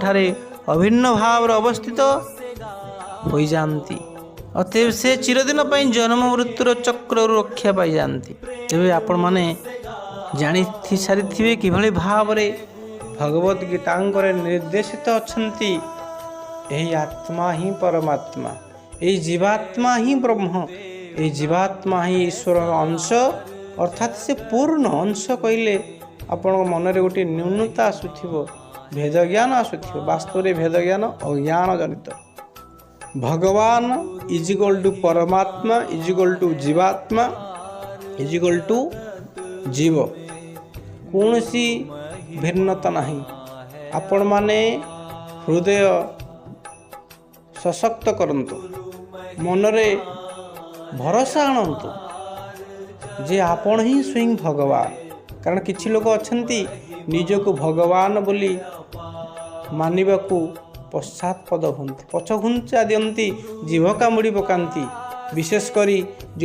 ठारे अभिन्न भाव अवस्थित हो जाती। अतएव से चिरदिन जन्म मृत्युर चक्र रक्षा पाई जाती। तेज आपण मैंने जानी सारी कि भाव भगवद गीता निर्देशित अच्छा यही आत्मा ही परमात्मा, यही जीवात्मा ही ब्रह्म, यही जीवात्मा ही ईश्वर अंश अर्थात से पूर्ण अंश कहले आपण मन में गोटे न्यूनता आसुथिबो, भेद ज्ञान आसुथिबो। वास्तव में भेद ज्ञान अज्ञान जनित। भगवान इजिकल टू परमात्मा इजिकल टू जीवात्मा इजिकल टू जीव, कौन सी भिन्नता नहीं। आपण माने हृदय सशक्त करंतु, मनरे भरोसा आणंतु जे आपण ही स्वयं भगवान। कारण किछि लोक अछंती निजको भगवान बोली मानिबाकू पश्चातपद हुंती, पछ घुंचा दियंती, जीव कामुड़ी पकांती। विशेष करी